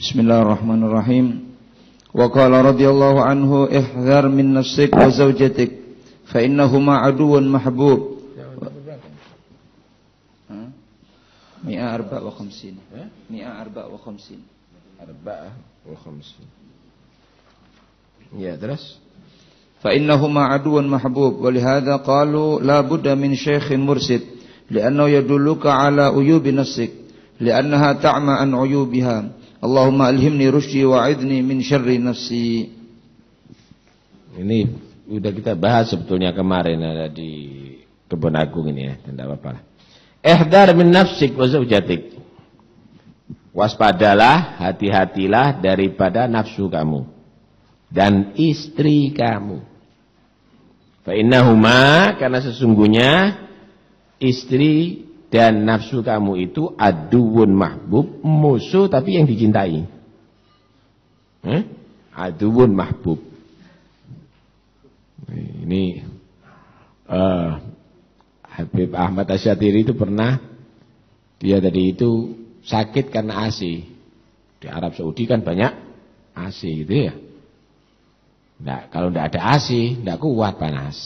Bismillahirrahmanirrahim. Wa qala radhiyallahu anhu ihdhar min nafsik wa zawjatik fa innahuma aduwwun mahbub. 154. 154. Ya, terus fa innahuma aduwwun mahbub wa lihadza qalu la budda min syaikhin mursid li'annahu yadulluka ala uyubi nafsik li'annaha ta'ma an uyubiha. Allahumma alhimni rusydi wa'idni min syarri nafsi. Ini udah kita bahas sebetulnya kemarin ada di Kebun Agung ini ya, tidak apa-apa. Ihdar min nafsik wa zawjatik. Waspadalah, hati-hatilah daripada nafsu kamu dan istri kamu. Fa innahuma, karena sesungguhnya istri dan nafsu kamu itu aduwun mahbub, musuh tapi yang dicintai. Aduwun mahbub. Ini Habib Ahmad Asyatiri itu pernah, dia tadi itu sakit karena AC. Di Arab Saudi kan banyak AC gitu ya. Nah, kalau tidak ada AC, tidak kuat panas.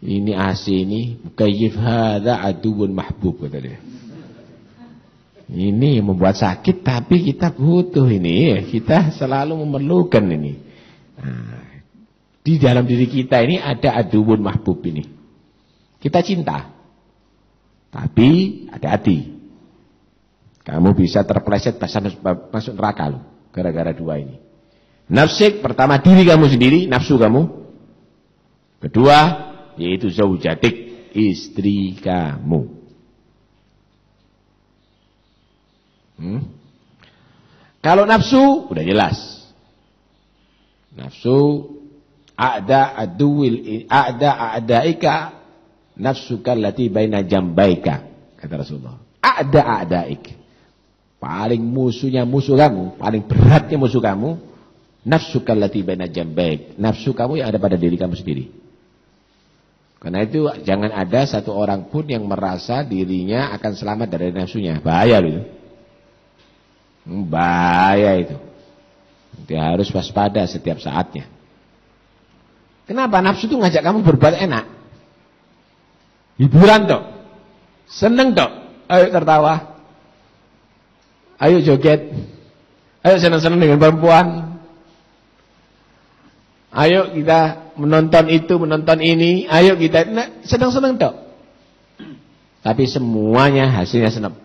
Ini AC ini mukayyif hadza aduwwun mahbub kata dia. Ini membuat sakit tapi kita butuh ini, kita selalu memerlukan ini. Nah, di dalam diri kita ini ada aduwwun mahbub ini. Kita cinta. Tapi hati-hati. Kamu bisa terpeleset masuk neraka loh gara-gara dua ini. Nafsik, pertama diri kamu sendiri, nafsu kamu. Kedua, yaitu zaujatik, istri kamu. Kalau nafsu udah jelas. Nafsu a'daika nafsuka allati baina jambaika, kata Rasulullah. A'daik. Paling musuhnya musuh kamu, paling beratnya musuh kamu, nafsuka allati baina jambaik. Nafsu kamu yang ada pada diri kamu sendiri. Karena itu jangan ada satu orang pun yang merasa dirinya akan selamat dari nafsunya. Bahaya loh itu. Bahaya itu. Dia harus waspada setiap saatnya. Kenapa? Nafsu itu ngajak kamu berbuat enak. Hiburan toh. Seneng toh. Ayo tertawa. Ayo joget. Ayo senang-senang dengan perempuan. Ayo kita menonton itu, menonton ini, ayo kita senang-senang toh. Tapi semuanya hasilnya senep.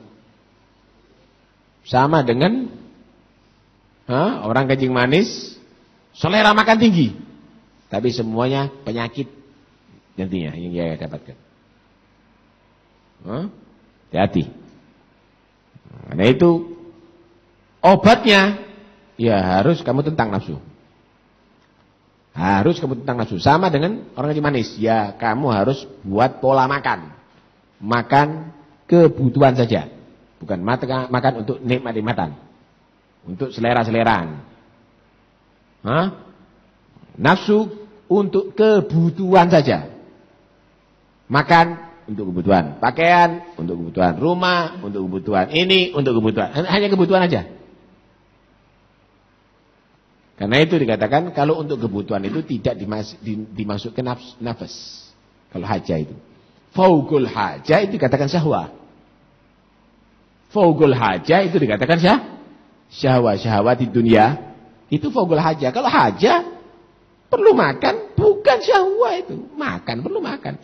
Sama dengan orang kencing manis, selera makan tinggi. Tapi semuanya penyakit nantinya yang dia dapatkan. Hati-hati. Karena itu obatnya ya harus kamu tentang nafsu. Harus kamu tentang nafsu. Sama dengan orang kencing manis. Ya kamu harus buat pola makan. Makan kebutuhan saja. Bukan makan untuk nikmat-nikmatan. Untuk selera-seleraan. Nafsu untuk kebutuhan saja. Makan untuk kebutuhan. Pakaian untuk kebutuhan. Rumah untuk kebutuhan. Ini untuk kebutuhan. Hanya kebutuhan aja. Karena itu dikatakan kalau untuk kebutuhan itu tidak dimasukkan nafas. Kalau haja itu. Faugul haja itu dikatakan syahwat. Faugul haja itu dikatakan syahwat di dunia. Itu faugul haja. Kalau haja perlu makan, bukan syahwat itu. Makan, perlu makan.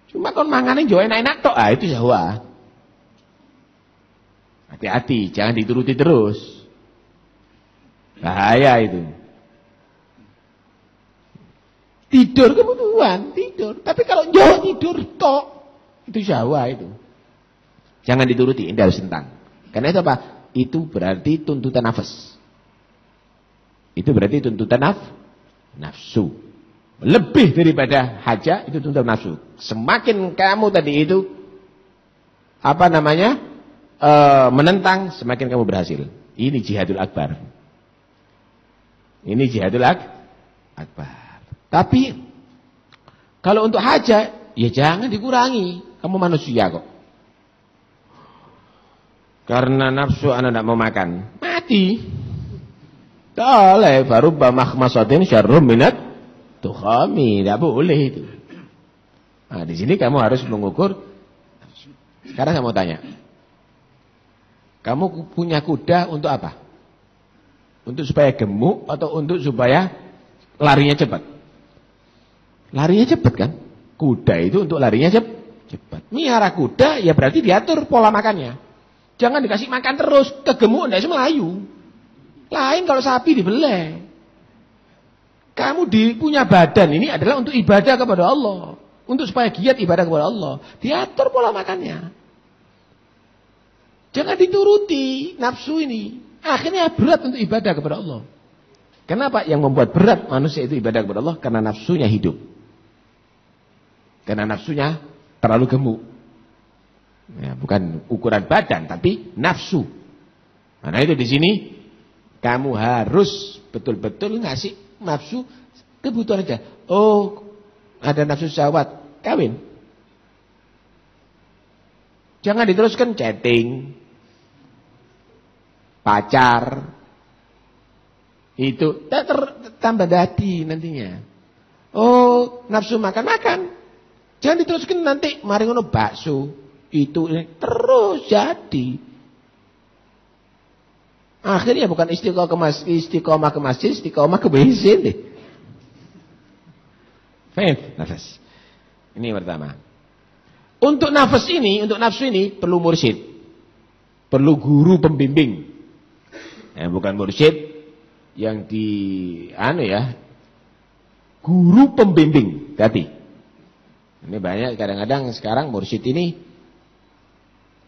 Cuma kalau manganin jauh enak-enak tok, itu syahwat. Hati-hati, jangan dituruti terus. Bahaya itu. Tidur kebutuhan, tidur. Tapi kalau jauh tidur tok, itu syahwat itu. Jangan dituruti, ini harus tentang. Karena itu apa? Itu berarti tuntutan nafas. Itu berarti tuntutan nafsu. Lebih daripada haja itu tuntutan nafsu. Semakin kamu tadi itu menentang, semakin kamu berhasil. Ini jihadul akbar. Ini jihadul akbar. Tapi kalau untuk haja, ya jangan dikurangi. Kamu manusia kok. Karena nafsu anda tidak mau makan, mati. Boleh, baru mahmasatin syarrum minat tukhami, tidak boleh itu. Nah, di sini kamu harus mengukur. Sekarang saya mau tanya, kamu punya kuda untuk apa? Untuk supaya gemuk atau untuk supaya larinya cepat? Larinya cepat kan? Kuda itu untuk larinya cepat. Miara kuda ya berarti diatur pola makannya. Jangan dikasih makan terus, kegemuk tidak melayu. Lain kalau sapi dibeleh. Kamu punya badan ini adalah untuk ibadah kepada Allah. Untuk supaya giat ibadah kepada Allah. Diatur pola makannya. Jangan dituruti nafsu ini. Akhirnya berat untuk ibadah kepada Allah. Kenapa yang membuat berat manusia itu ibadah kepada Allah? Karena nafsunya hidup. Karena nafsunya terlalu gemuk. Ya, bukan ukuran badan, tapi nafsu. Karena itu di sini kamu harus betul-betul ngasih nafsu kebutuhan aja. Oh, ada nafsu syahwat, kawin. Jangan diteruskan chatting, pacar. Itu tambah dadi nantinya. Oh, nafsu makan. Jangan diteruskan nanti mari ngono bakso. Itu ini terus jadi. Akhirnya bukan istiqomah ke masjid, istiqomah ke WC deh. Faham? Nafas. Ini pertama. Untuk nafsu ini perlu mursyid. Perlu guru pembimbing. Bukan mursyid yang guru pembimbing. Hati. Ini banyak kadang-kadang sekarang mursyid ini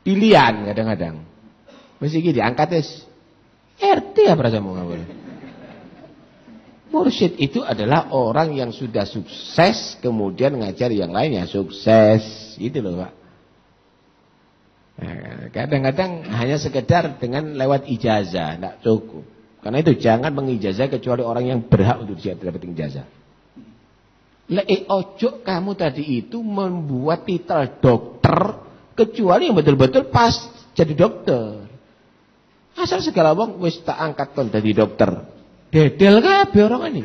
pilihan kadang-kadang. Mesti diangkat RT apa rasamu nggak boleh. Mursyid itu adalah orang yang sudah sukses kemudian ngajar yang lain yang sukses, gitu loh Pak. Kadang-kadang hanya sekedar dengan lewat ijazah, tidak cukup. Karena itu jangan mengijazah kecuali orang yang berhak untuk dapat ijazah. Ojo kamu tadi itu membuat titel dokter kecuali yang betul-betul pas jadi dokter. Asal segala wong wis tak angkat kon dadi dokter. Dedel kabeh orang ini.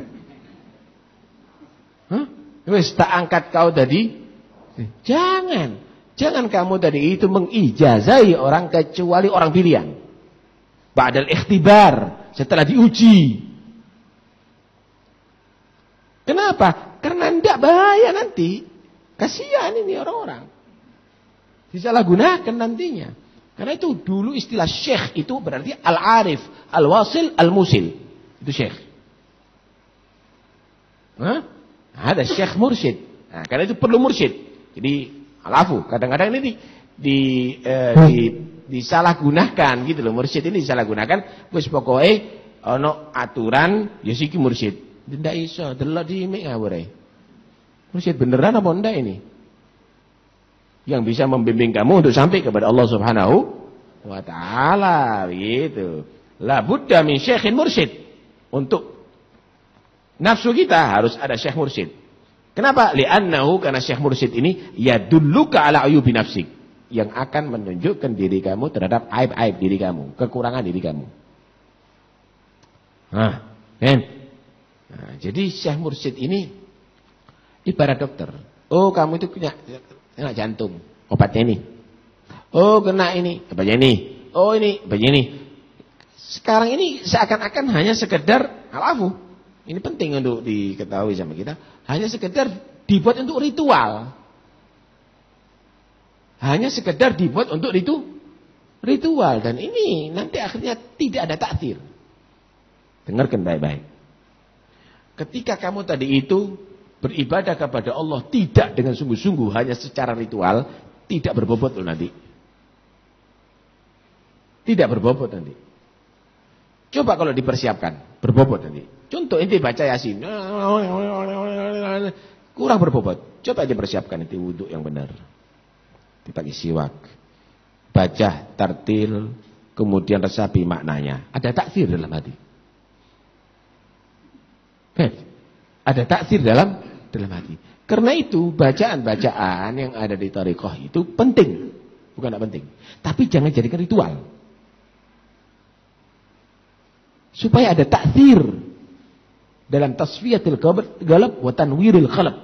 Wis tak angkat kau tadi. Jangan kamu tadi itu mengijazahi orang kecuali orang pilihan. Ba'dal ikhtibar, setelah diuji. Kenapa? Karena ndak bahaya nanti. Kasihan ini orang-orang. Disalahgunakan nantinya. Karena itu dulu istilah syekh itu berarti al-arif, al-wasil, al-musil. Itu syekh. Ada syekh mursyid. Nah, karena itu perlu mursyid. Jadi alafu. Kadang-kadang ini disalahgunakan gitu loh. Mursyid ini disalahgunakan. Wis pokoke ana aturan ya siki mursyid. Ndak iso delok di mik ngawure. Mursyid beneran apa ndak ini? Yang bisa membimbing kamu untuk sampai kepada Allah Subhanahu wa taala gitu. La budda min syekhin mursyid. Untuk nafsu kita harus ada syekh mursyid. Kenapa? Li'annahu karena syekh mursyid ini yadulluka ala ayubi nafsik, yang akan menunjukkan diri kamu terhadap aib-aib diri kamu, kekurangan diri kamu. Jadi syekh mursyid ini ibarat dokter. Oh, kamu itu punya kena jantung, obatnya ini. Oh, kena ini, obatnya ini. Oh, ini, obatnya ini. Sekarang ini seakan-akan hanya sekedar alafu. Ini penting untuk diketahui sama kita. Hanya sekedar dibuat untuk ritual. Hanya sekedar dibuat untuk ritual. Dan ini nanti akhirnya tidak ada takdir. Dengarkan baik-baik. Ketika kamu tadi itu beribadah kepada Allah tidak dengan sungguh-sungguh, hanya secara ritual, tidak berbobot loh nanti. Tidak berbobot nanti. Coba kalau dipersiapkan, berbobot nanti. Contoh inti baca Yasin, kurang berbobot. Coba dipersiapkan itu wudhu yang benar. Dipakai siwak, baca tartil, kemudian resapi maknanya. Ada takdir dalam hati. Ada takdir dalam hati. Karena itu bacaan-bacaan yang ada di thariqah itu penting. Bukan tidak penting. Tapi jangan jadikan ritual. supaya ada ta'thir dalam tasfiyatil qalb wa tanwiril qalb.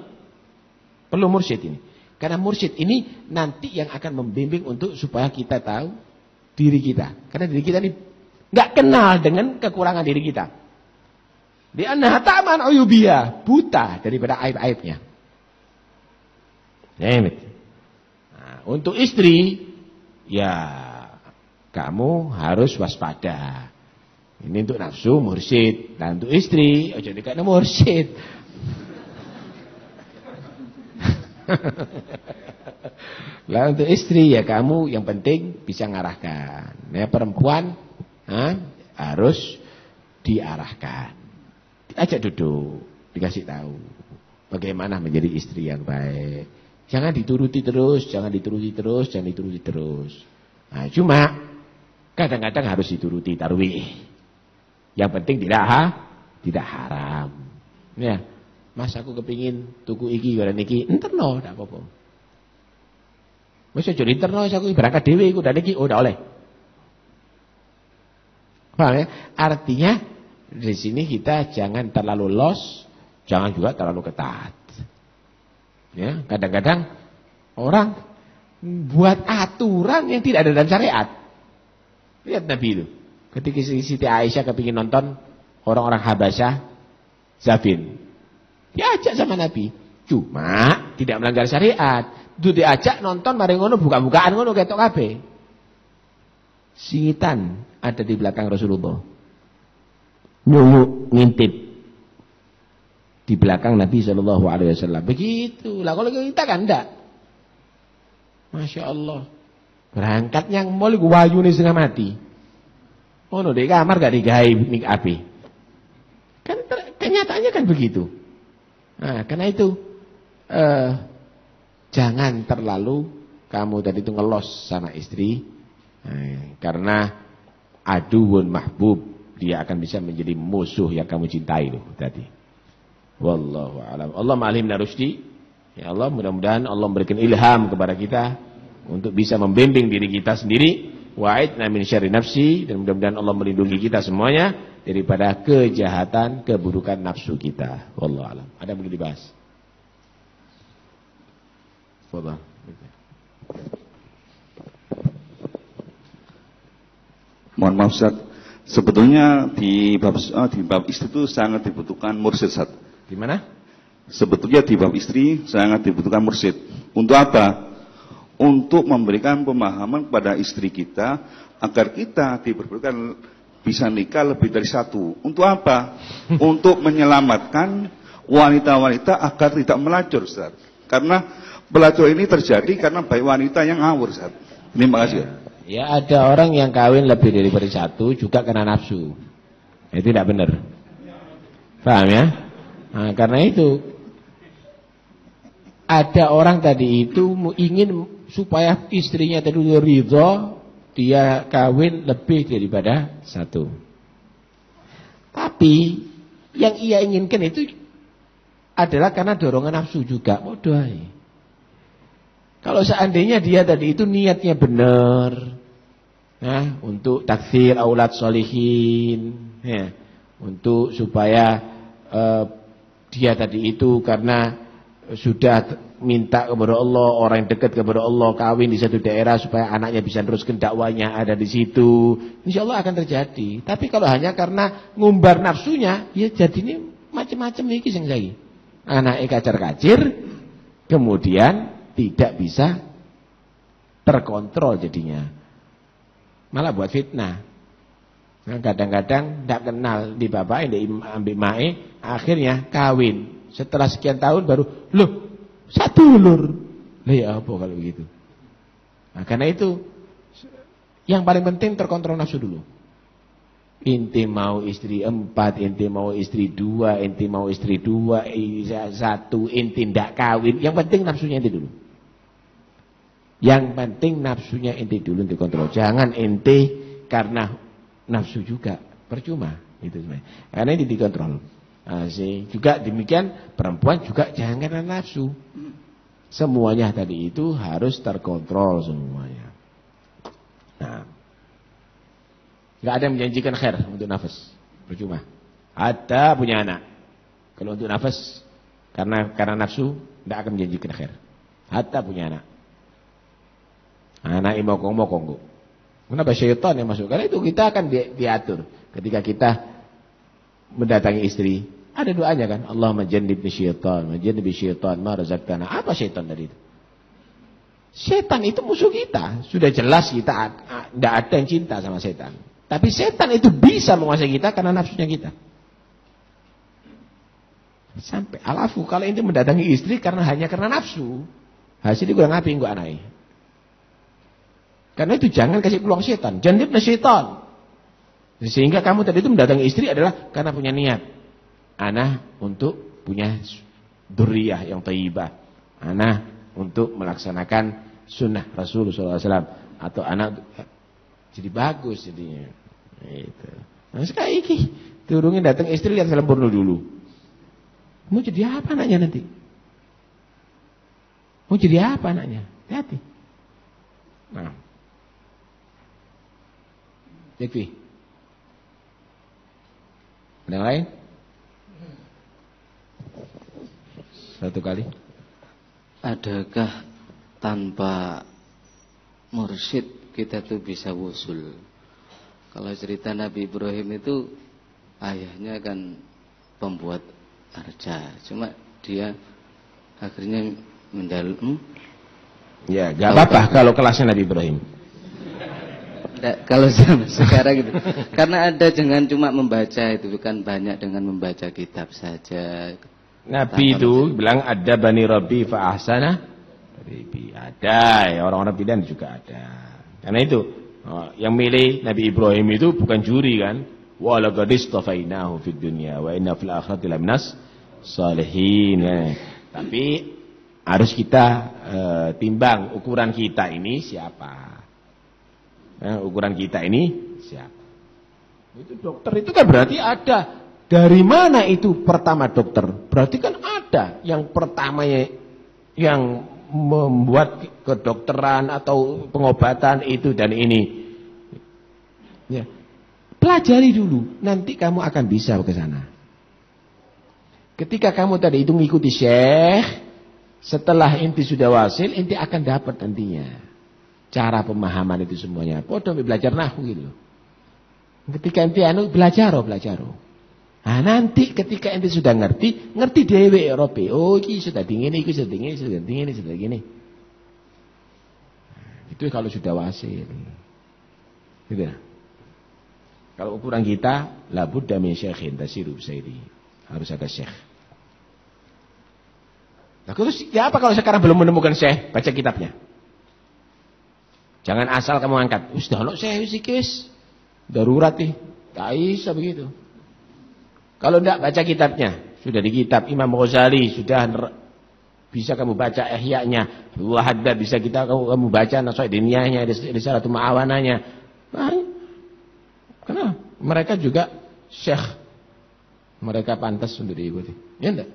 Perlu mursyid ini. Karena mursyid ini nanti yang akan membimbing untuk supaya kita tahu diri kita. Karena diri kita ini nggak kenal dengan kekurangan diri kita. Di annaha ta'man uyubiha, buta daripada aib-aibnya. Nah, untuk istri, ya kamu harus waspada. Ini untuk nafsu mursyid. Dan untuk istri, ojo dikatakan mursyid. Lah untuk istri ya kamu yang penting bisa ngarahkan. Ya perempuan harus diarahkan. Diajak duduk, dikasih tahu bagaimana menjadi istri yang baik. Jangan dituruti terus, jangan dituruti terus, jangan dituruti terus. Nah, cuma kadang-kadang harus dituruti tarwih. Yang penting tidak haram. Ya, Mas aku kepingin tuku iki goreng iki, enterno ndak apa-apa. Wis aja diterno aku berangkat dhewe iku dan iki udah oleh. Paham ya? Artinya di sini kita jangan terlalu los, jangan juga terlalu ketat. Ya, kadang-kadang orang buat aturan yang tidak ada dalam syariat. Lihat Nabi itu. Ketika Siti Aisyah kepingin nonton orang-orang Habasyah Zafin. Diajak sama Nabi. Cuma tidak melanggar syariat. Itu diajak nonton mari ngono buka-bukaan ngono ketok kabeh. Singitan ada di belakang Rasulullah. Nyuyuk ngintip di belakang Nabi SAW. Begitu. Lah kalau kita kan enggak. Masya Allah. Berangkatnya mall wayu nih setengah mati. Oh no, di kamar gak digawe mik api. Kan kenyataannya kan begitu. Nah, karena itu jangan terlalu kamu tadi itu ngelos sama istri. Karena aduun mahbub. Dia akan bisa menjadi musuh yang kamu cintai loh tadi. Wallahu a'lam. Allah ma'alimna rusdi. Ya Allah, mudah-mudahan Allah memberikan ilham kepada kita untuk bisa membimbing diri kita sendiri. Wa'idna min syarri nafsi, dan mudah-mudahan Allah melindungi kita semuanya daripada kejahatan, keburukan nafsu kita. Wallahu a'lam. Ada yang boleh dibahas? Fadhal. Mohon maaf Ustaz. Sebetulnya di bab istri itu sangat dibutuhkan mursyid, Ustaz. Di mana? Sebetulnya di bab istri sangat dibutuhkan mursyid. Untuk apa? Untuk memberikan pemahaman kepada istri kita agar kita diperbolehkan bisa nikah lebih dari satu. Untuk apa? Untuk menyelamatkan wanita-wanita agar tidak melacur, Ustaz. Karena pelacur ini terjadi karena baik wanita yang ngawur, Ustaz. Terima kasih. Ya ada orang yang kawin lebih dari satu juga karena nafsu. Itu tidak benar. Paham ya? Nah, karena itu ada orang tadi itu ingin supaya istrinya tadi ridho, dia kawin lebih daripada satu. Tapi yang ia inginkan itu adalah karena dorongan nafsu juga. Bodoh. Kalau seandainya dia tadi itu niatnya benar, nah, untuk takfir aulad solihin, ya, untuk supaya dia tadi itu karena sudah minta kepada Allah, orang yang dekat kepada Allah, kawin di satu daerah supaya anaknya bisa teruskan dakwanya ada di situ, insya Allah akan terjadi. Tapi kalau hanya karena ngumbar nafsunya, ya jadi ini macam-macam iki sing saiki. Anaknya kacar-kacir, kemudian tidak bisa terkontrol jadinya. Malah buat fitnah. Nah, kadang-kadang tidak kenal di bapak, di ambil mae, akhirnya kawin. Setelah sekian tahun baru, loh, satu ulur. Lah ya apa kalau begitu? Nah, karena itu yang paling penting terkontrol nafsu dulu. Inti mau istri 4, inti mau istri 2, inti mau istri 2, 1, inti tidak kawin. Yang penting nafsunya inti dulu. Yang penting nafsunya inti dulu dikontrol. Jangan inti karena nafsu juga. Percuma. Itu sebenarnya. Karena ini dikontrol. Nah, juga demikian perempuan juga jangan karena nafsu. Semuanya tadi itu harus terkontrol semuanya. Nah. Gak ada yang menjanjikan khair untuk nafas. percuma. Hatta punya anak. Kalau untuk nafas, karena nafsu, tidak akan menjanjikan khair. Hatta punya anak. Anak imokong-mokong. Kenapa syaitan yang masuk? Karena itu kita akan diatur. Ketika kita mendatangi istri, ada doanya kan? Allahumma jannibni syaitan, jannibni syaitan, ma razaqtana. Apa syaitan tadi itu? Setan itu musuh kita. Sudah jelas kita tidak ada yang cinta sama setan. Tapi setan itu bisa menguasai kita karena nafsunya kita. Sampai alafu kalau itu mendatangi istri hanya karena nafsu, hasilnya kurang api enggak anai. Karena itu jangan kasih peluang setan, jannibna syaitan. Sehingga kamu tadi itu mendatangi istri adalah karena punya niat anak untuk punya dzurriyyah yang thayyibah, anak untuk melaksanakan sunnah Rasulullah SAW, atau anak jadi bagus jadinya. Itu. Nah sekali ini turungin datang istri lihat film porno dulu. Mau jadi apa anaknya nanti? Mau jadi apa anaknya? Hati. Nah. Yakfi. Ada yang lain? Satu kali. Adakah tanpa mursyid kita tuh bisa wusul? Kalau cerita Nabi Ibrahim itu ayahnya kan pembuat arca, cuma dia akhirnya Ya, gak apa-apa kalau kelasnya Nabi Ibrahim. Kalau sekarang gitu, karena ada dengan cuma membaca itu kan banyak dengan membaca kitab saja. Nabi itu bilang ada bani Rabbi fa ahsana. Ada, ya orang-orang pilihan juga ada. Karena itu yang milih Nabi Ibrahim itu bukan juri kan. Wa laqad istafainahu fid dunya wa inna fil akhirati laminas shalihin. Tapi harus kita timbang ukuran kita ini siapa. Ukuran kita ini siapa? Itu dokter itu kan berarti ada. Dari mana itu pertama dokter? Berarti kan ada yang pertamanya yang membuat kedokteran atau pengobatan itu dan ini. Ya. Pelajari dulu, nanti kamu akan bisa ke sana. Ketika kamu tadi itu mengikuti syekh, setelah inti sudah wasil, inti akan dapat nantinya. Cara pemahaman itu semuanya. Podo belajar nahwu gitu. Ketika ente belajar. Nah nanti ketika ente sudah ngerti dhewe Eropa. Oh iki sudah dingin, iki sudah dingin, sudah dingin, sudah gini. Nah, itu kalau sudah wasil. Gitu. Kalau ukuran kita la budda min syekhin tasiru sayyidi. Harus ada syekh. Nah, terus ya apa kalau sekarang belum menemukan syekh? Baca kitabnya. Jangan asal kamu angkat. Sudah ono syekh wis darurat nih. Tak bisa begitu. Kalau tidak baca kitabnya, sudah di kitab Imam Ghazali, sudah bisa kamu baca Ihya-nya, Haddad bisa kamu baca Nasaiddiniyahnya, Risalatul Ma'awanahnya. Nah, kenapa? Mereka juga syekh. Mereka pantas untuk diikuti. Ya enggak?